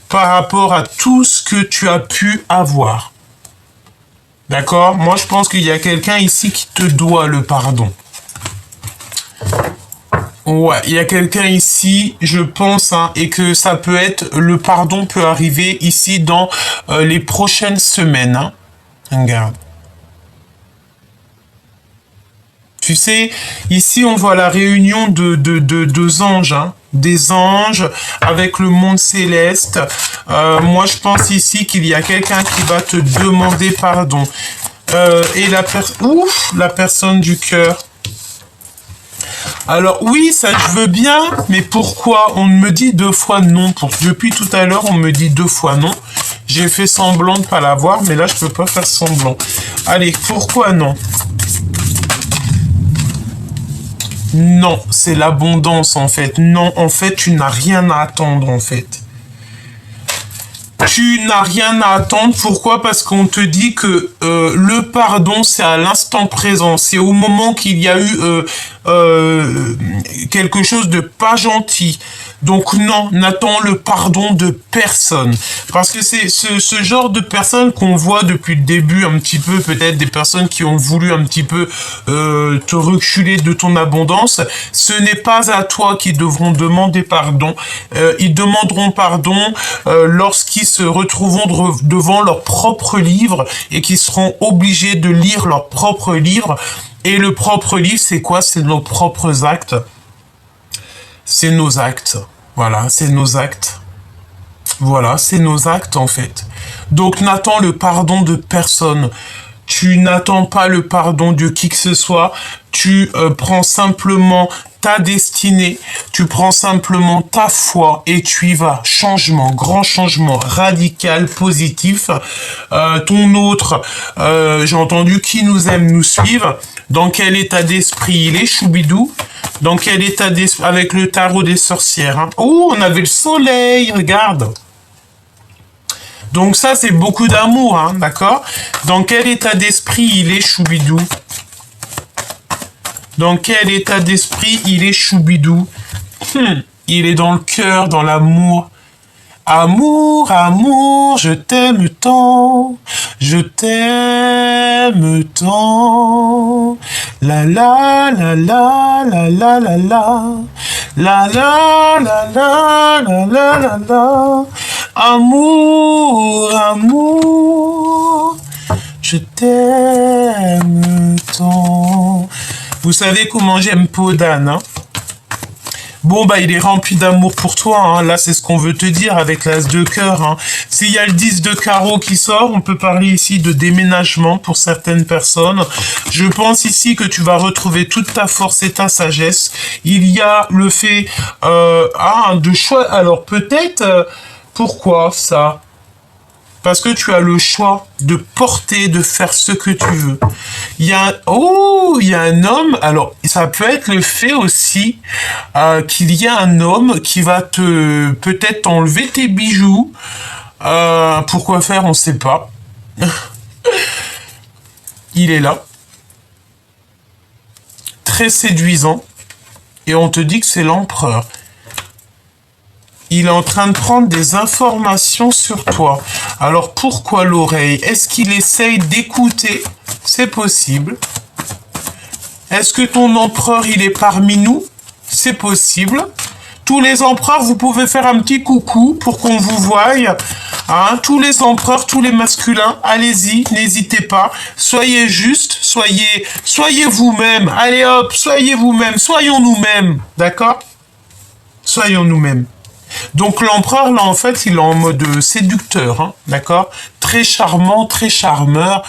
par rapport à tout ce que tu as pu avoir. D'accord? Moi, je pense qu'il y a quelqu'un ici qui te doit le pardon. Ouais, il y a quelqu'un ici, je pense, hein, et que ça peut être, le pardon peut arriver ici dans les prochaines semaines. Hein. Regarde. Tu sais, ici, on voit la réunion de deux anges, hein, des anges avec le monde céleste. Moi, je pense ici qu'il y a quelqu'un qui va te demander pardon. Et la personne du cœur. Alors oui, ça je veux bien, mais pourquoi on me dit 2 fois non? Depuis tout à l'heure, on me dit 2 fois non. J'ai fait semblant de pas l'avoir, mais là, je peux pas faire semblant. Allez, pourquoi non? Non, c'est l'abondance en fait. Non, en fait, tu n'as rien à attendre en fait. Tu n'as rien à attendre. Pourquoi? Parce qu'on te dit que le pardon, c'est à l'instant présent. C'est au moment qu'il y a eu quelque chose de pas gentil. Donc non, n'attends le pardon de personne. Parce que c'est ce genre de personnes qu'on voit depuis le début un petit peu, peut-être des personnes qui ont voulu un petit peu te reculer de ton abondance. Ce n'est pas à toi qu'ils devront demander pardon. Ils demanderont pardon lorsqu'ils se retrouveront devant leur propre livre et qu'ils seront obligés de lire leur propre livre. Et le propre livre, c'est quoi? C'est nos propres actes. C'est nos actes. Voilà, c'est nos actes. Voilà, c'est nos actes en fait. Donc n'attends le pardon de personne. Tu n'attends pas le pardon de qui que ce soit. Tu prends simplement ta destinée, tu prends simplement ta foi et tu y vas. Changement, grand changement, radical, positif. Ton autre, j'ai entendu qui nous aime nous suivre. Dans quel état d'esprit il est, choubidou? Dans quel état d'esprit? Avec le tarot des sorcières. Hein. Oh, on avait le soleil, regarde. Donc ça, c'est beaucoup d'amour, hein, d'accord? Dans quel état d'esprit il est, Choubidou? Dans quel état d'esprit il est, Choubidou? Il est dans le cœur, dans l'amour. Amour, amour, je t'aime tant, je t'aime tant. La la la la la la la la. La la la la la la la la. Amour, amour, je t'aime tant. Vous savez comment j'aime Podane, hein? Bon, bah, il est rempli d'amour pour toi, hein. Là, c'est ce qu'on veut te dire avec l'as de cœur, hein. S'il y a le 10 de carreau qui sort, on peut parler ici de déménagement pour certaines personnes. Je pense ici que tu vas retrouver toute ta force et ta sagesse. Il y a le fait, de choix. Alors, peut-être, pourquoi ça? Parce que tu as le choix de porter, de faire ce que tu veux. Il y a un homme, alors ça peut être le fait aussi qu'il y a un homme qui va peut-être enlever tes bijoux. Pourquoi faire, on ne sait pas. Il est là. Très séduisant. Et on te dit que c'est l'empereur. Il est en train de prendre des informations sur toi. Alors pourquoi l'oreille? Est-ce qu'il essaye d'écouter? C'est possible. Est-ce que ton empereur, il est parmi nous? C'est possible. Tous les empereurs, vous pouvez faire un petit coucou pour qu'on vous voie. Hein, tous les empereurs, tous les masculins, allez-y, n'hésitez pas. Soyez justes, soyez vous-même. Allez hop, soyez vous-même, soyons nous-mêmes. D'accord? Soyons nous-mêmes. Donc l'empereur, là, en fait, il est en mode séducteur, hein, d'accord? Très charmant, très charmeur,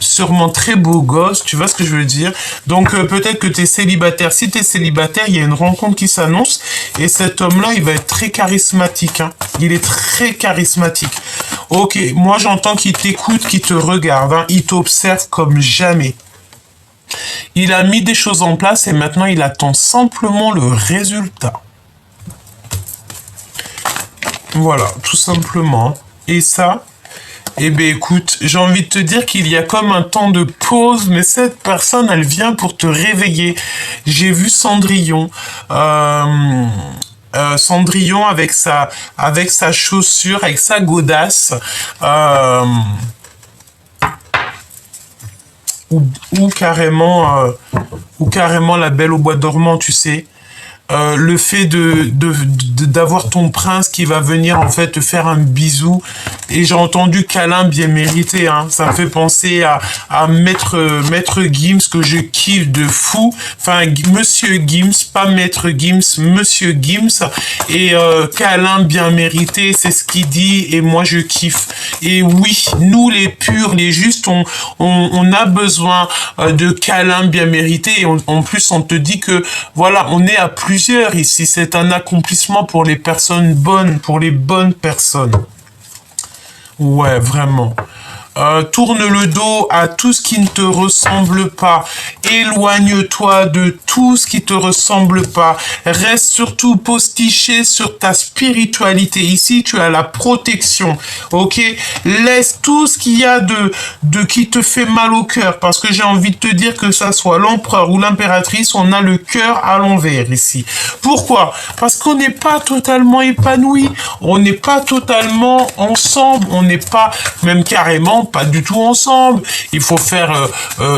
sûrement très beau gosse, tu vois ce que je veux dire? Donc peut-être que tu es célibataire. Si tu es célibataire, il y a une rencontre qui s'annonce, et cet homme-là, il va être très charismatique, hein. Il est très charismatique. Ok, moi j'entends qu'il t'écoute, qu'il te regarde, hein. Il t'observe comme jamais. Il a mis des choses en place, et maintenant il attend simplement le résultat. Voilà, tout simplement. Et ça, eh bien écoute, j'ai envie de te dire qu'il y a comme un temps de pause, mais cette personne, elle vient pour te réveiller. J'ai vu Cendrillon. Cendrillon avec sa chaussure, avec sa godasse. Ou carrément la Belle au bois dormant, tu sais. Le fait d'avoir ton prince qui va venir en fait te faire un bisou, et j'ai entendu câlin bien mérité, hein. Ça me fait penser à Maître Gims, que je kiffe de fou, enfin Monsieur Gims, pas Maître Gims, Monsieur Gims, et câlin bien mérité, c'est ce qu'il dit, et moi je kiffe. Et oui, nous les purs, les justes, on a besoin de câlins bien mérités, et en plus on te dit que voilà, on est à plusieurs ici, c'est un accomplissement pour les personnes bonnes, pour les bonnes personnes. Ouais, vraiment. Tourne le dos à tout ce qui ne te ressemble pas. Éloigne-toi de tout ce qui te ressemble pas. Reste surtout postiché sur ta spiritualité. Ici, tu as la protection. Ok? Laisse tout ce qu'il y a de qui te fait mal au cœur. Parce que j'ai envie de te dire que ça soit l'empereur ou l'impératrice, on a le cœur à l'envers ici. Pourquoi? Parce qu'on n'est pas totalement épanoui. On n'est pas totalement ensemble. On n'est pas même carrément pas du tout ensemble. Il faut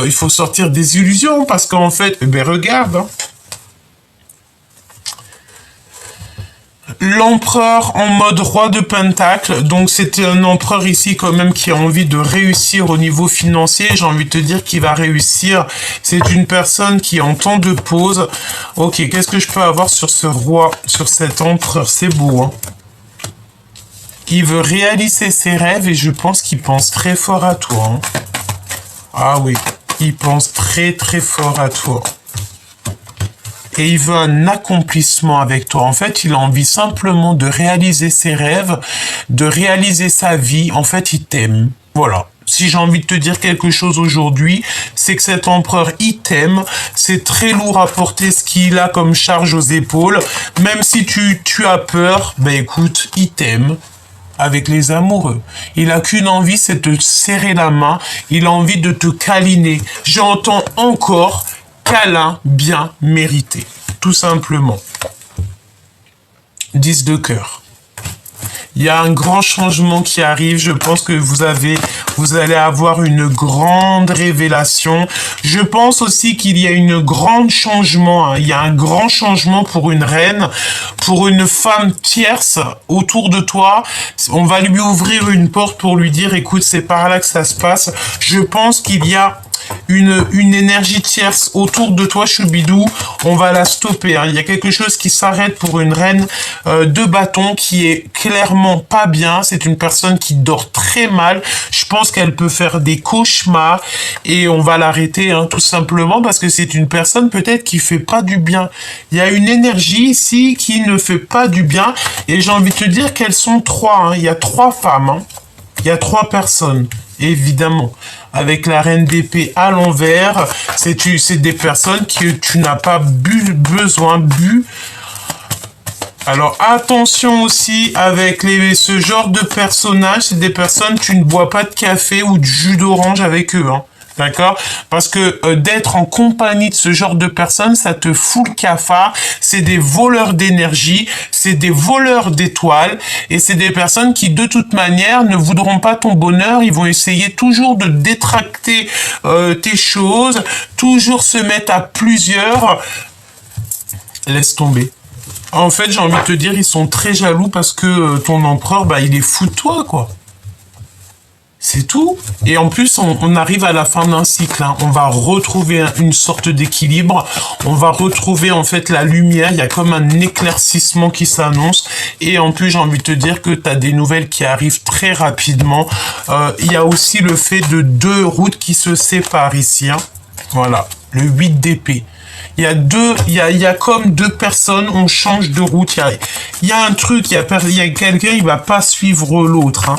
il faut sortir des illusions, parce qu'en fait, regarde, hein. L'empereur en mode roi de pentacle, donc c'est un empereur ici quand même qui a envie de réussir au niveau financier. J'ai envie de te dire qu'il va réussir. C'est une personne qui est en temps de pause. Ok, qu'est-ce que je peux avoir sur ce roi, sur cet empereur? C'est beau, hein. Il veut réaliser ses rêves, et je pense qu'il pense très fort à toi, hein. Ah oui, il pense très très fort à toi. Et il veut un accomplissement avec toi. En fait, il a envie simplement de réaliser ses rêves, de réaliser sa vie. En fait, il t'aime. Voilà. Si j'ai envie de te dire quelque chose aujourd'hui, c'est que cet empereur, il t'aime. C'est très lourd à porter ce qu'il a comme charge aux épaules. Même si tu as peur, écoute, il t'aime. avec les amoureux. Il a qu'une envie, c'est de te serrer la main. Il a envie de te câliner. J'entends encore câlin bien mérité. Tout simplement. 10 de cœur. Il y a un grand changement qui arrive. Je pense que vous allez avoir une grande révélation. Je pense aussi qu'il y a une grande changement. Il y a un grand changement pour une reine, pour une femme tierce autour de toi. On va lui ouvrir une porte pour lui dire, écoute, c'est par là que ça se passe. Je pense qu'il y a une énergie tierce autour de toi, Choubidou, on va la stopper. Hein. Il y a quelque chose qui s'arrête pour une reine de bâton qui est clairement pas bien. C'est une personne qui dort très mal. Je pense qu'elle peut faire des cauchemars et on va l'arrêter hein, tout simplement parce que c'est une personne peut-être qui fait pas du bien. Il y a une énergie ici qui ne fait pas du bien et j'ai envie de te dire qu'elles sont trois. Hein. Il y a 3 femmes. Hein. Il y a 3 personnes. Évidemment, avec la reine d'épée à l'envers, c'est des personnes que tu n'as pas besoin. Alors attention aussi avec ce genre de personnages, c'est des personnes, tu ne bois pas de café ou de jus d'orange avec eux, hein. D'accord? Parce que d'être en compagnie de ce genre de personnes, ça te fout le cafard. C'est des voleurs d'énergie, c'est des voleurs d'étoiles, et c'est des personnes qui, de toute manière, ne voudront pas ton bonheur. Ils vont essayer toujours de détracter tes choses, toujours se mettre à plusieurs. Laisse tomber. En fait, j'ai envie de te dire, ils sont très jaloux parce que ton empereur, bah, il est fou de toi, quoi. C'est tout. Et en plus, on arrive à la fin d'un cycle. Hein. On va retrouver une sorte d'équilibre. On va retrouver en fait la lumière. Il y a comme un éclaircissement qui s'annonce. Et en plus, j'ai envie de te dire que tu as des nouvelles qui arrivent très rapidement. Il y a aussi le fait de 2 routes qui se séparent ici. Hein. Voilà, le 8 d'épée. Il y a comme 2 personnes, on change de route. Il y a un truc, il y a quelqu'un, il va pas suivre l'autre. Hein.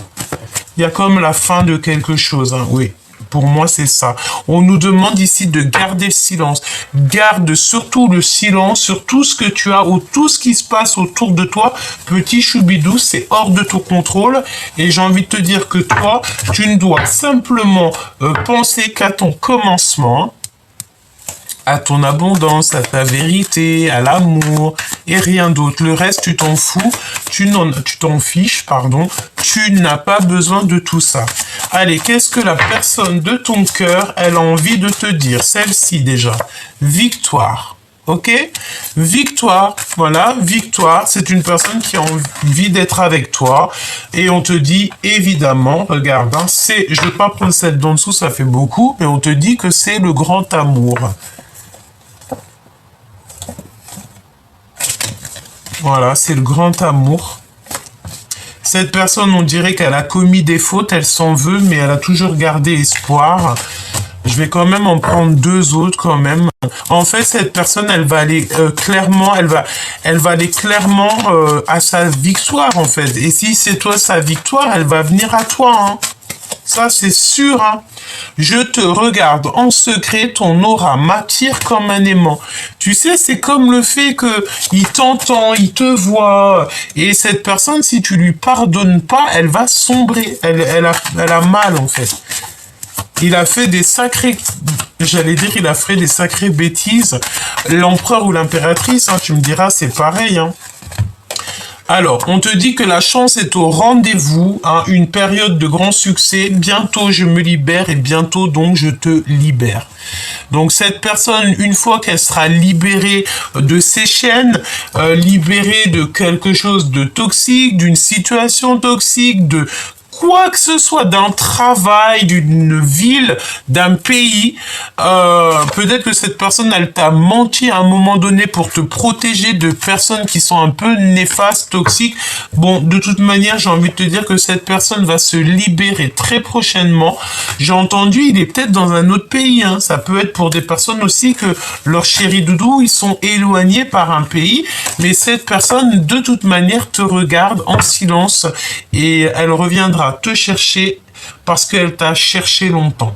Il y a comme la fin de quelque chose, hein, oui. Pour moi, c'est ça. On nous demande ici de garder le silence. Garde surtout le silence sur tout ce que tu as ou tout ce qui se passe autour de toi. Petit Choubidou, c'est hors de ton contrôle. Et j'ai envie de te dire que toi, tu ne dois simplement penser qu'à ton commencement, à ton abondance, à ta vérité, à l'amour et rien d'autre. Le reste, tu t'en fous, tu t'en fiches, pardon. Tu n'as pas besoin de tout ça. Allez, qu'est-ce que la personne de ton cœur, elle a envie de te dire? Celle-ci déjà. Victoire. Ok? Victoire. Voilà, victoire. C'est une personne qui a envie d'être avec toi. Et on te dit, évidemment, regarde, hein, je ne vais pas prendre celle d'en dessous, ça fait beaucoup, mais on te dit que c'est le grand amour. Voilà, c'est le grand amour. Cette personne, on dirait qu'elle a commis des fautes, elle s'en veut, mais elle a toujours gardé espoir. Je vais quand même en prendre 2 autres quand même. En fait, cette personne, elle va aller clairement, elle va aller clairement à sa victoire en fait. Et si c'est toi sa victoire, elle va venir à toi. Hein. Ça, c'est sûr. Hein. Je te regarde en secret, ton aura m'attire comme un aimant. Tu sais, c'est comme le fait que il t'entend, il te voit. Et cette personne, si tu lui pardonnes pas, elle va sombrer. Elle a mal, en fait. Il a fait des sacrées... J'allais dire, il a fait des sacrées bêtises. L'empereur ou l'impératrice, hein, tu me diras, c'est pareil, hein. Alors, on te dit que la chance est au rendez-vous, hein, une période de grand succès. Bientôt, je me libère et bientôt, donc, je te libère. Donc, cette personne, une fois qu'elle sera libérée de ses chaînes, libérée de quelque chose de toxique, d'une situation toxique, de quoi que ce soit, d'un travail, d'une ville, d'un pays, peut-être que cette personne, elle t'a menti à un moment donné pour te protéger de personnes qui sont un peu néfastes, toxiques. Bon, de toute manière, j'ai envie de te dire que cette personne va se libérer très prochainement. J'ai entendu, il est peut-être dans un autre pays, hein. Ça peut être pour des personnes aussi que leurs chéris doudous, ils sont éloignés par un pays, mais cette personne, de toute manière, te regarde en silence et elle reviendra te chercher parce qu'elle t'a cherché longtemps.